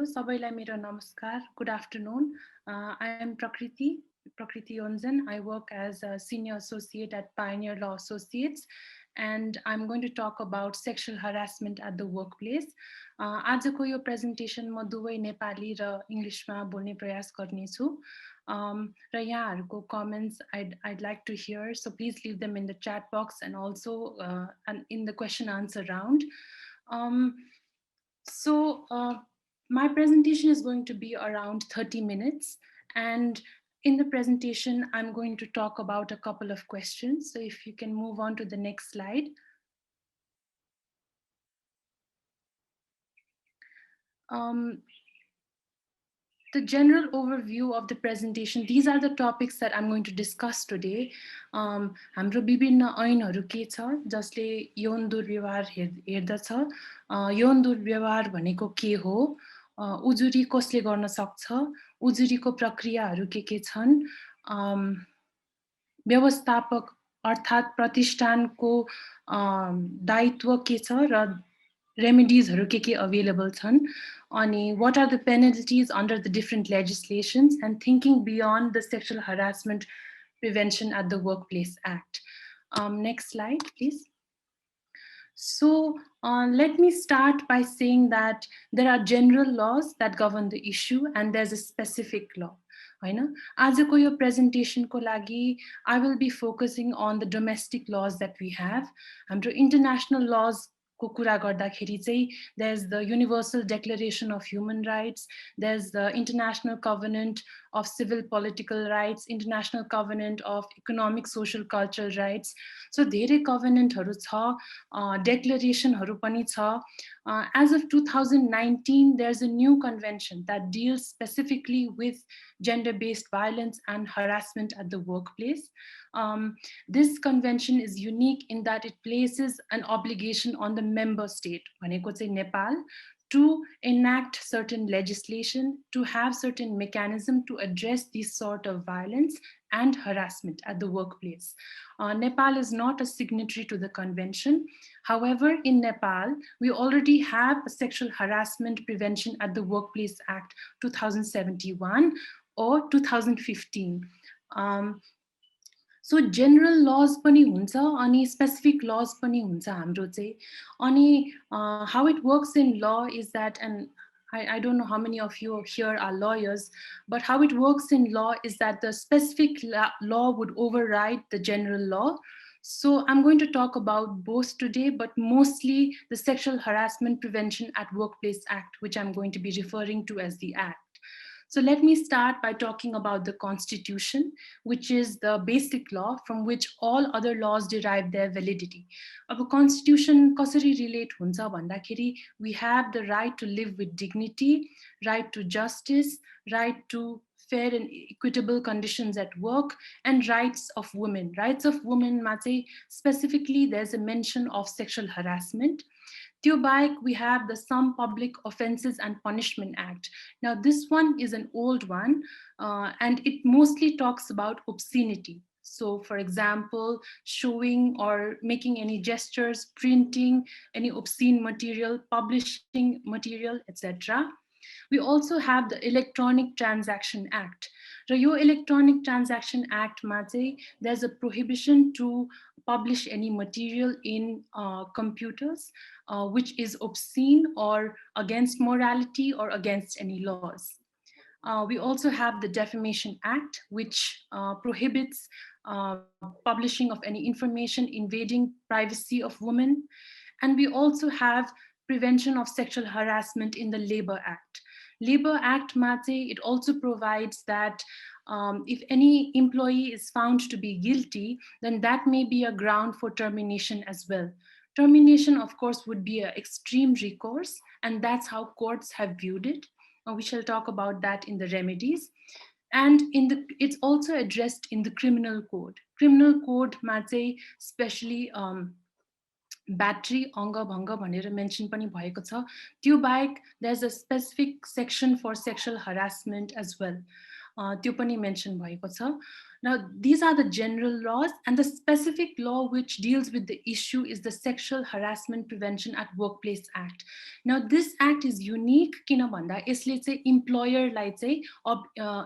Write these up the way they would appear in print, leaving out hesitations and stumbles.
सबैलाई मेरो नमस्कार. Good afternoon. I am Prakriti Yonjan. I work as a senior associate at Pioneer Law Associates, and I'm going to talk about sexual harassment at the workplace. आजको यो presentation म दुवै नेपाली र इङ्ग्लिसमा बोल्ने प्रयास गर्नेछु. र यहाँहरूको comments I'd like to hear, so please leave them in the chat box and also and in the question answer round. My presentation is going to be around 30 minutes, and in the presentation, I'm going to talk about a couple of questions. So if you can move on to the next slide. The general overview of the presentation, these are the topics that I'm going to discuss today. हाम्रो विभिन्न ऐनहरू के छ जसले यौन दुर्व्यवहार हेर्दछ, यौन दुर्व्यवहार भनेको के हो, उजुरी कसले गर्न सक्छ, उजुरीको प्रक्रियाहरू के छन्, व्यवस्थापक अर्थात् प्रतिष्ठानको दायित्व के छ र रेमेडिजहरू के अवेलेबल छन्, अनि what are the penalties under the different legislations, and thinking beyond the Sexual Harassment Prevention at the Workplace Act. Next slide, please. So let me start by saying that there are general laws that govern the issue and there's a specific law. आजको यो प्रेजेन्टेसनको लागि I will be focusing on the domestic laws that we have. हाम्रो international laws को कुरा गर्दाखेरि चाहिँ there's the Universal Declaration of Human Rights, there's the International Covenant of Civil Political Rights, International Covenant of Economic, Social, Cultural Rights. So धेरै covenantहरू छ, declarationहरू पनि छ. As of 2019, there's a new convention that deals specifically with gender-based violence and harassment at the workplace. This convention is unique in that it places an obligation on the member state, भनेको चाहिँ Nepal, to enact certain legislation, to have certain mechanism to address this sort of violence and harassment at the workplace. Nepal is not a signatory to the convention. However, in Nepal, we already have a Sexual Harassment Prevention at the Workplace Act 2071 or 2015. So general laws पनि हुन्छ अनि specific laws पनि हुन्छ हाम्रो चाहिँ. अनि how it works in law is that, and I don't know how many of you here are lawyers, but how it works in law is that the specific law would override the general law. So I'm going to talk about both today, but mostly the Sexual Harassment Prevention at Workplace Act, which I'm going to be referring to as the Act. So let me start by talking about the Constitution, which is the basic law from which all other laws derive their validity. अब Constitution कसरी relate हुन्छ भन्दाखेरि we have the right to live with dignity, right to justice, right to fair and equitable conditions at work, and rights of women. Rights of women मा चाहिँ specifically there's a mention of sexual harassment. त्यो बाहेक, we have the Some Public Offences and Punishment Act. Now, this one is an old one, and it mostly talks about obscenity. So, for example, showing or making any gestures, printing any obscene material, publishing material, etc. We also have the Electronic Transaction Act. Raw yo Electronic Transaction Act मा चाहिँ there's a prohibition to publish any material in computers which is obscene or against morality or against any laws. We also have the Defamation Act, which prohibits publishing of any information invading privacy of women. And we also have Prevention of Sexual Harassment in the Labor Act. Labor Act मा चाहिँ it also provides that if any employee is found to be guilty, then that may be a ground for termination as well. Termination, of course, would be an extreme recourse, and that's how courts have viewed it. We shall talk about that in the remedies. And it's also addressed in the criminal code. Criminal code मा चाहिँ especially battery अङ्गभङ्ग भनेर mention पनि भएको छ. त्यो बाहेक there's a specific section for sexual harassment as well. त्यो पनि mention भएको छ. Now, these are the general laws, and the specific law which deals with the issue is the Sexual Harassment Prevention at Workplace Act. Now, this act is unique किन भन्दा यसले चाहिँ इम्प्लोयरलाई चाहिँ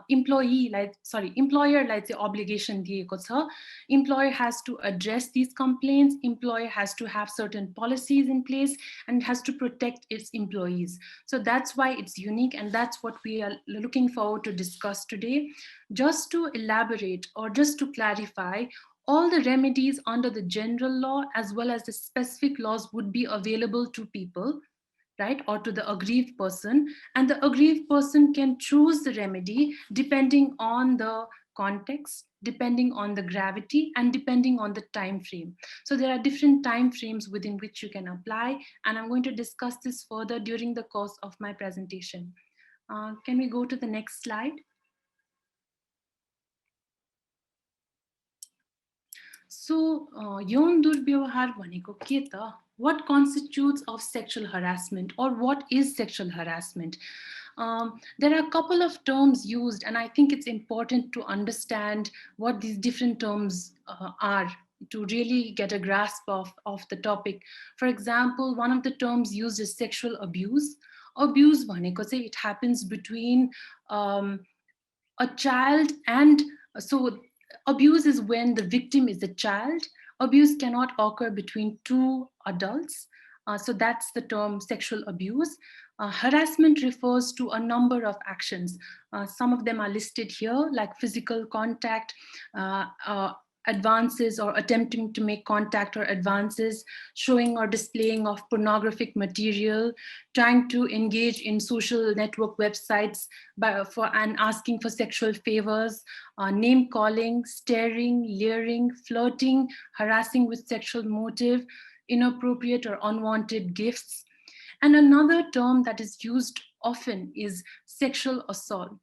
इम्प्लोयरलाई चाहिँ obligation दिएको छ. Employer has to address these complaints, employer has to have certain policies in place, and has to protect its employees. So that's why it's unique, and that's what we are looking forward to discuss today. Just to elaborate or just to clarify, all the remedies under the general law as well as the specific laws would be available to people, right, or to the aggrieved person, and the aggrieved person can choose the remedy depending on the context, depending on the gravity, and depending on the time frame. So there are different time frames within which you can apply, and I'm going to discuss this further during the course of my presentation. Can we go to the next slide? So, यौन दुर्व्यवहार भनेको के त? What constitutes of sexual harassment, or what is sexual harassment? There are a couple of terms used, and I think it's important to understand what these different terms are to really get a grasp of the topic. For example, one of the terms used is sexual abuse. Abuse भनेको चाहिँ it happens between a child and so abuse is when the victim is a child. Abuse cannot occur between two adults. So that's the term sexual abuse. Harassment refers to a number of actions. Some of them are listed here, like physical contact, advances or attempting to make contact or advances, showing or displaying of pornographic material, trying to engage in social network websites and asking for sexual favors, name calling, staring, leering, flirting, harassing with sexual motive, inappropriate or unwanted gifts. And another term that is used often is sexual assault.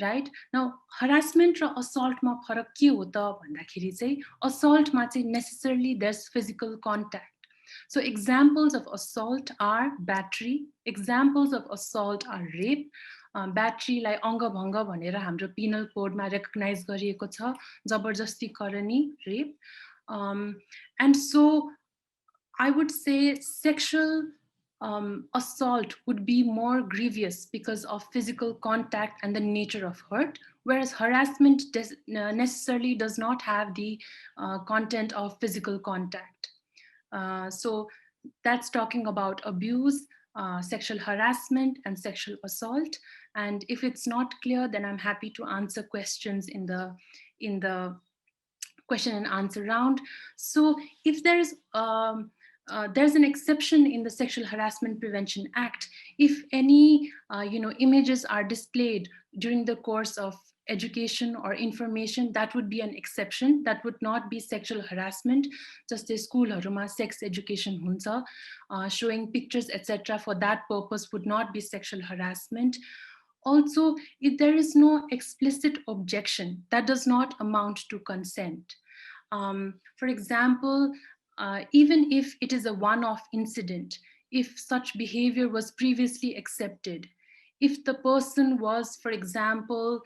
Right? Now, harassment र assaultमा फरक के हो त भन्दाखेरि चाहिँ assaultमा चाहिँ necessarily there's physical contact. So examples of assault are battery, examples of assault are rape. Batteryलाई अङ्गभङ्ग भनेर हाम्रो penal codeमा recognize गरिएको छ, जबरजस्ती करनी, rape. And so I would say sexual assault would be more grievous because of physical contact and the nature of hurt, whereas harassment necessarily does not have the content of physical contact. So that's talking about abuse, sexual harassment, and sexual assault. And if it's not clear, then I'm happy to answer questions in the question and answer round. So if there's an exception in the Sexual Harassment Prevention Act. If any images are displayed during the course of education or information, that would be an exception. That would not be sexual harassment. Just a schoolharuma sex education hunsa, showing pictures, etc. for that purpose would not be sexual harassment. Also, if there is no explicit objection, that does not amount to consent. For example, even if it is a one-off incident, if such behavior was previously accepted, if the person was, for example,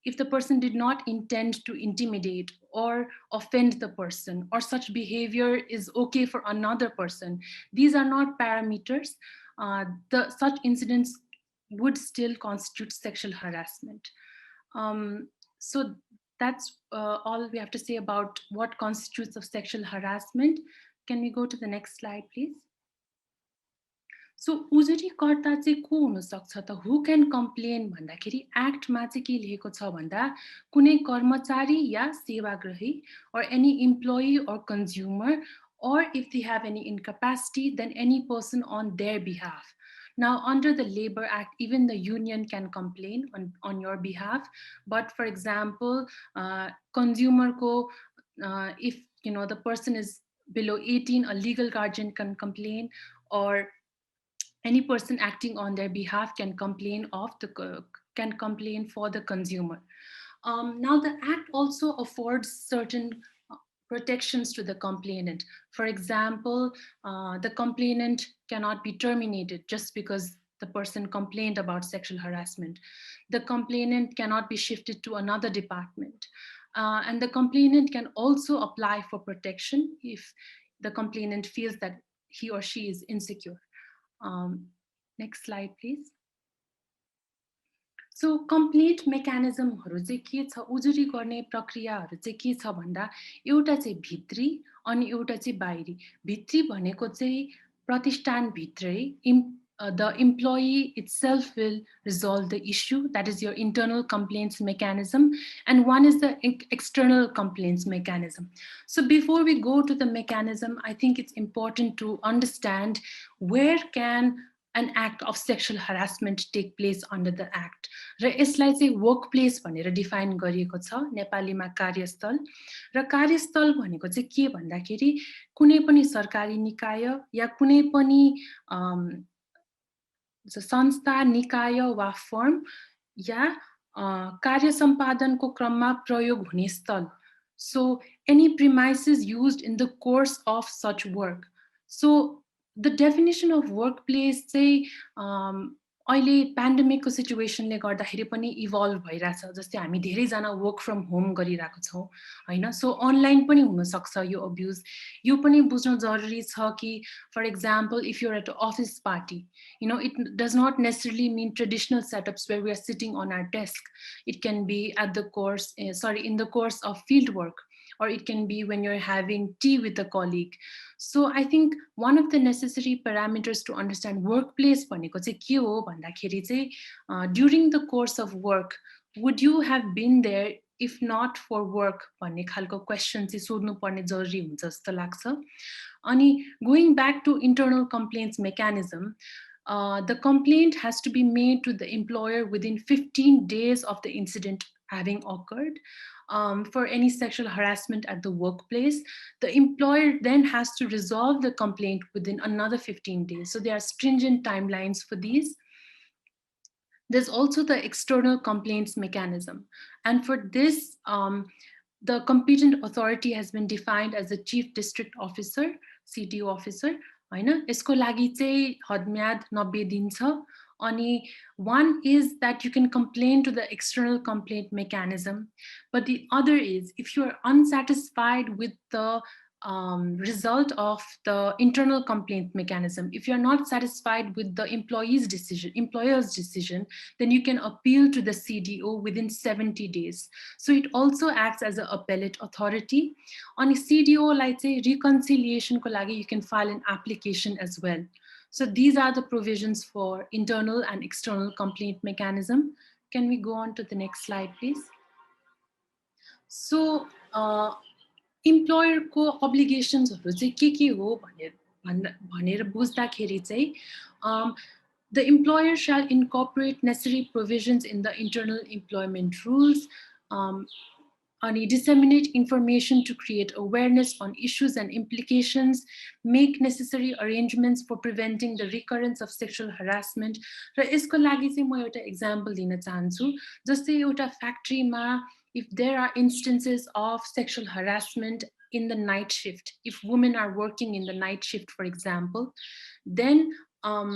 if the person did not intend to intimidate or offend the person, or such behavior is okay for another person, these are not parameters. Such incidents would still constitute sexual harassment. So that's all we have to say about what constitutes of sexual harassment. Can we go to the next slide, please? So उजुरीकर्ता चाहिँ को हुन सक्छ त? Who can complain भन्दाखेरि एक्टमा चाहिँ के लेखेको छ भन्दा कुनै कर्मचारी या सेवाग्राही or any employee or consumer, or if they have any incapacity, then any person on their behalf. Now, under the Labor Act, even the union can complain on your behalf. But for example, consumer ko, if the person is below 18, a legal guardian can complain, or any person acting on their behalf can complain for the consumer. Now, the Act also affords certain protections to the complainant. For example, the complainant cannot be terminated just because the person complained about sexual harassment. The complainant cannot be shifted to another department. And the complainant can also apply for protection if the complainant feels that he or she is insecure. Next slide, please. So complete मेकानिजमहरू चाहिँ के छ, उजुरी गर्ने प्रक्रियाहरू चाहिँ के छ भन्दा एउटा चाहिँ भित्री अनि एउटा चाहिँ बाहिरी. भित्री भनेको चाहिँ प्रतिष्ठानभित्रै the employee itself will resolve the issue. That is your internal complaints mechanism. And one is the external complaints mechanism. So before we go to the mechanism, I think it's important to understand where can an act of sexual harassment take place under the act. र यसलाई चाहिँ work place भनेर define गरिएको छ नेपालीमा कार्यस्थल. र कार्यस्थल भनेको चाहिँ के भन्दाखेरि कुनै पनि सरकारी निकाय या कुनै पनि संस्था, निकाय वा फर्म या कार्य सम्पादनको क्रममा प्रयोग हुने स्थल. So any premises used in the course of such work. So the definition of workplace चाहिँ अहिले पेन्डेमिकको सिचुएसनले गर्दाखेरि पनि इभल्भ भइरहेछ. जस्तै हामी धेरैजना वर्क फ्रम होम गरिरहेको छौँ होइन. सो अनलाइन पनि हुनसक्छ यो अब्युज. यो पनि बुझ्न जरुरी छ कि for example if you're at a office party, you know, it does not necessarily mean traditional setups where we are sitting on our desk. It can be at the course, in the course of field work, or it can be when you're having tea with a colleague. So I think one of the necessary parameters to understand workplace भनेको चाहिँ के हो भन्दाखेरि चाहिँ during the course of work, would you have been there if not for work भन्ने खालको question चाहिँ सोध्नु पर्ने जरुरी हुन्छ जस्तो लाग्छ. अनि going back to internal complaints mechanism, the complaint has to be made to the employer within 15 days of the incident having occurred. For any sexual harassment at the workplace, the employer then has to resolve the complaint within another 15 days. So there are stringent timelines for these. There's also the external complaints mechanism. And for this, the competent authority has been defined as the chief district officer, CDO officer. होइन, यसको लागि चाहिँ हदम्याद 90 दिन छ. Ani, one is that you can complain to the external complaint mechanism, but the other is if you are unsatisfied with the result of the internal complaint mechanism, if you're not satisfied with the employer's decision, then you can appeal to the CDO within 70 days. So it also acts as an appellate authority. On a CDO, like say reconciliation ko lagi, you can file an application as well. So these are the provisions for internal and external complaint mechanism. Can we go on to the next slide, please? So employer को obligations के हो भनेर बुझ्दाखेरि चाहिँ the employer shall incorporate necessary provisions in the internal employment rules, and disseminate information to create awareness on issues and implications, make necessary arrangements for preventing the recurrence of sexual harassment. र यसको लागि चाहिँ म एउटा example दिन चाहन्छु. जस्तै एउटा फ्याक्ट्रीमा if there are instances of sexual harassment in the night shift, if women are working in the night shift, for example, then what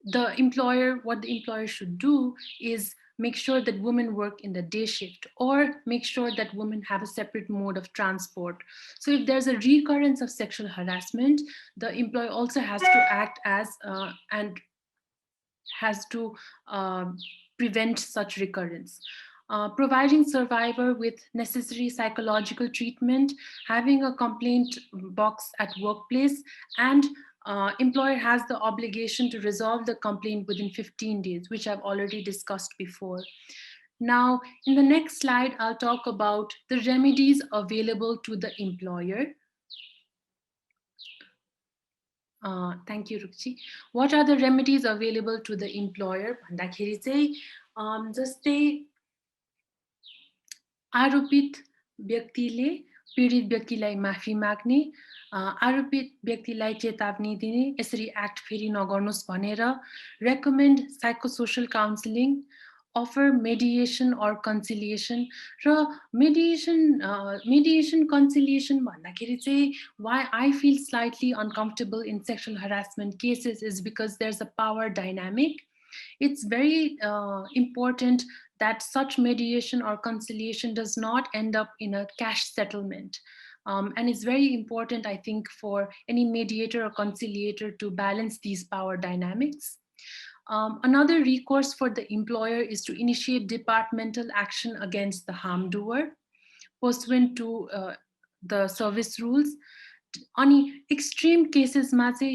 the employer should do is make sure that women work in the day shift, or make sure that women have a separate mode of transport. So if there's a recurrence of sexual harassment, the employer also has to act as and has to prevent such recurrence. Providing survivor with necessary psychological treatment, having a complaint box at workplace, and employer has the obligation to resolve the complaint within 15 days, which I've already discussed before. Now, in the next slide, I'll talk about the remedies available to the employer. Thank you, Rukchi. What are the remedies available to the employer? भन्दाखेरि चाहिँ जस्तै आरोपित व्यक्तिले पीडित व्यक्तिलाई माफी माग्ने, आरोपित व्यक्तिलाई चेतावनी दिने, यसरी एक्ट फेरि नगर्नुस् भनेर, recommend psychosocial counseling, offer mediation or conciliation. Raw mediation conciliation भन्दाखेरि चाहिँ why I feel slightly uncomfortable in sexual harassment cases is because there's a power dynamic. it's very important that such mediation or conciliation does not end up in a cash settlement. And it's very important, I think, for any mediator or conciliator to balance these power dynamics. Another recourse for the employer is to initiate departmental action against the harm doer pursuant to the service rules. Any extreme cases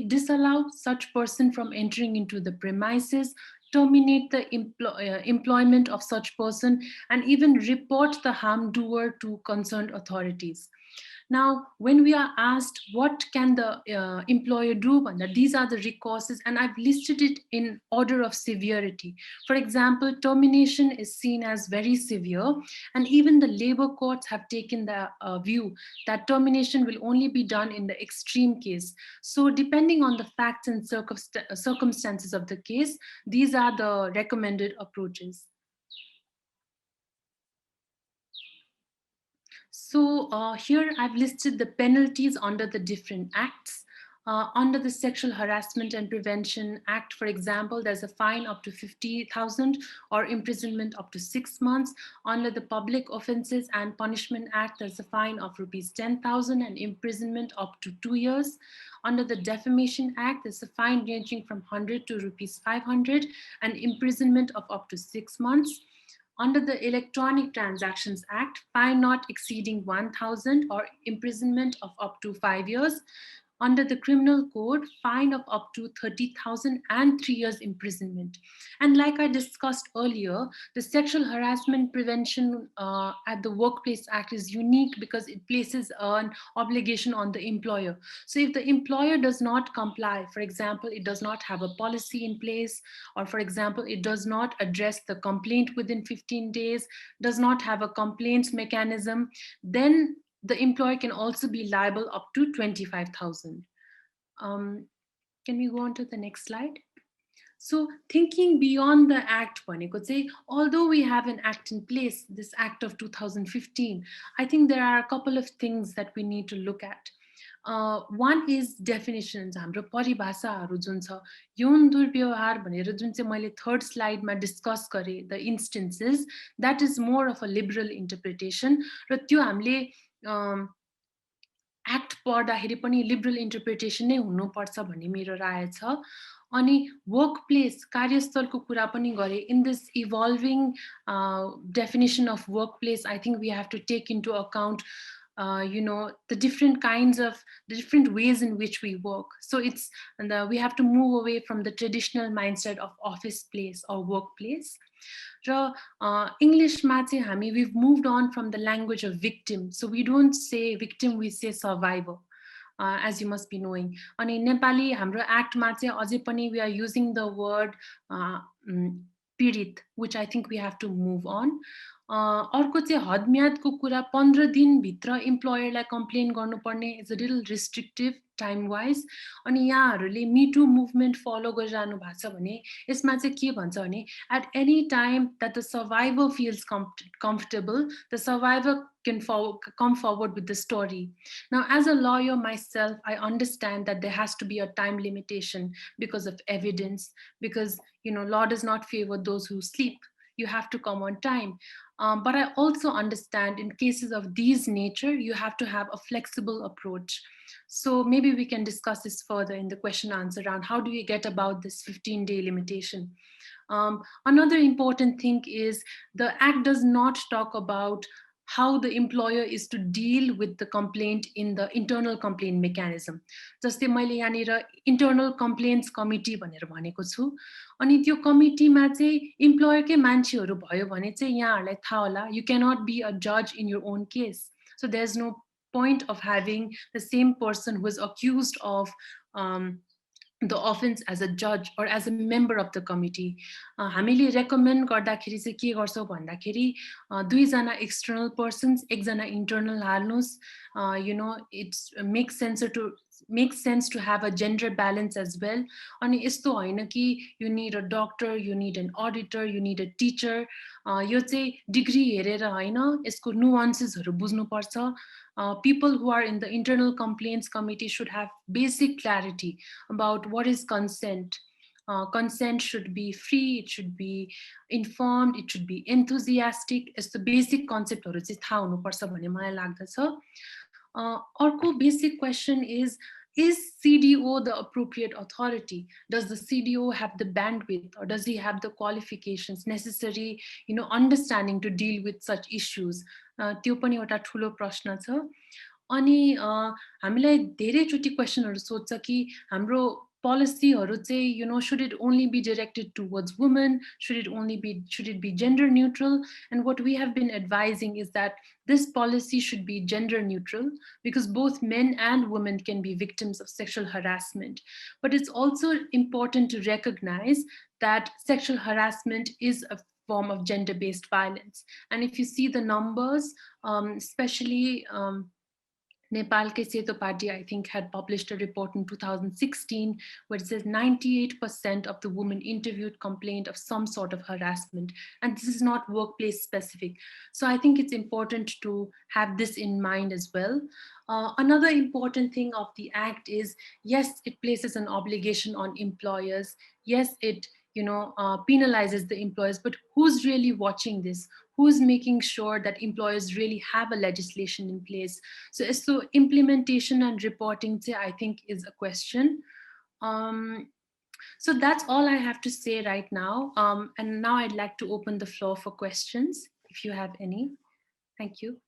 disallow such person from entering into the premises, terminate the employment of such person, and even report the harm doer to concerned authorities. Now, when we are asked what can the employer do, these are the recourses, and I've listed it in order of severity. For example, termination is seen as very severe, and even the labor courts have taken the view that termination will only be done in the extreme case. So, depending on the facts and circumstances of the case, these are the recommended approaches. So here I've listed the penalties under the different acts. Under the Sexual Harassment and Prevention Act, for example, there's a fine up to 50,000 or imprisonment up to 6 months. Under the Public Offences and Punishment Act, there's a fine of rupees 10,000 and imprisonment up to 2 years. Under the Defamation Act, there's a fine ranging from 100 to rupees 500 and imprisonment of up to 6 months. Under the Electronic Transactions Act, fine not exceeding 1,000 or imprisonment of up to 5 years. Under the Criminal Code, fine of up to 30,000 and 3 years imprisonment. And like I discussed earlier, the Sexual Harassment Prevention at the Workplace Act is unique because it places an obligation on the employer. So if the employer does not comply, for example, it does not have a policy in place, or for example, it does not address the complaint within 15 days, does not have a complaints mechanism, then the employer can also be liable up to 25,000. Can we go on to the next slide? So thinking beyond the act, although we have an act in place, this act of 2015, I think there are a couple of things that we need to look at. One is definitions. हाम्रो परिभाषाहरू जुन छ यौन दुर्व्यवहार भनेर जुन चाहिँ मैले third स्लाइडमा discuss गरेँ the instances that is more of a liberal interpretation र त्यो हामीले एक्ट पढ्दाखेरि पनि लिबरल इन्टरप्रिटेसन नै हुनुपर्छ भन्ने मेरो राय छ अनि वर्क प्लेस कार्यस्थलको कुरा पनि गरे in this evolving definition of work place I think we have to take into account the different kinds of the different ways in which we work. So we have to move away from the traditional mindset of office place or workplace. English we've moved on from the language of victim. So we don't say victim, we say survivor. As you must be knowing. And in Nepali, hamro act we are using the word pirit, which I think we have to move on. अर्को चाहिँ हदम्यादको कुरा 15 दिनभित्र इम्प्लोयरलाई complain गर्नुपर्ने is a little restrictive time wise अनि यहाँहरूले मिटु movement फलो गरिरहनु भएको छ भने यसमा चाहिँ के भन्छ भने at any time that the survivor feels comfortable, the survivor can come forward with the story. Now, as a lawyer myself, I understand that there has to be a time limitation because of evidence, because law does not favor those who sleep. You have to come on time. But I also understand in cases of these nature, you have to have a flexible approach. So maybe we can discuss this further in the question answer round. How do we get about this 15-day limitation? Another important thing is the act does not talk about how the employer is to deal with the complaint in the internal complaint mechanism. जस्तै मैले यहाँनिर internal complaints committee भनेर भनेको छु अनि त्यो कमिटीमा चाहिँ इम्प्लोयरकै मान्छेहरू भयो भने चाहिँ यहाँहरूलाई थाहा होला you cannot be a judge in your own case. So there's no point of having the same person who is accused of the offense as a judge or as a member of the committee. हामीले recommend गर्दाखेरि चाहिँ के गर्छौं भन्दाखेरि दुईजना external persons, एकजना internal हाल्नुस्. It makes sense to have a gender balance as well. अनि यस्तो हैन कि you need a doctor, you need an auditor, you need a teacher. यो चाहिँ डिग्री हेरेर हैन, यसको nuancesहरु बुझ्नु पर्छ. People who are in the internal complaints committee should have basic clarity about what is consent, consent should be free, it should be informed, it should be enthusiastic. यस्तो basic कन्सेप्टहरू चाहिँ थाहा हुनुपर्छ भन्ने मलाई लाग्दछ. अर्को basic question is CDO the appropriate authority? Does the CDO have the bandwidth, or does he have the qualifications necessary, understanding to deal with such issues? त्यो पनि एउटा ठुलो प्रश्न छ. अनि हामीलाई धेरैचोटि क्वेसनहरू सोध्छ कि हाम्रो policyहरू चाहिँ should it only be directed towards women, should it be gender neutral? And what we have been advising is that this policy should be gender neutral, because both men and women can be victims of sexual harassment. But it's also important to recognize that sexual harassment is a form of gender-based violence. And if you see the numbers, especially Nepalke Seto Party, I think, had published a report in 2016 where it says 98% of the women interviewed complained of some sort of harassment. And this is not workplace specific. So I think it's important to have this in mind as well. Another important thing of the Act is, yes, it places an obligation on employers. Yes, it penalizes the employers, but who's really watching this? Who's making sure that employers really have a legislation in place? So implementation and reporting, I think, is a question. So that's all I have to say right now. And now I'd like to open the floor for questions, if you have any. Thank you.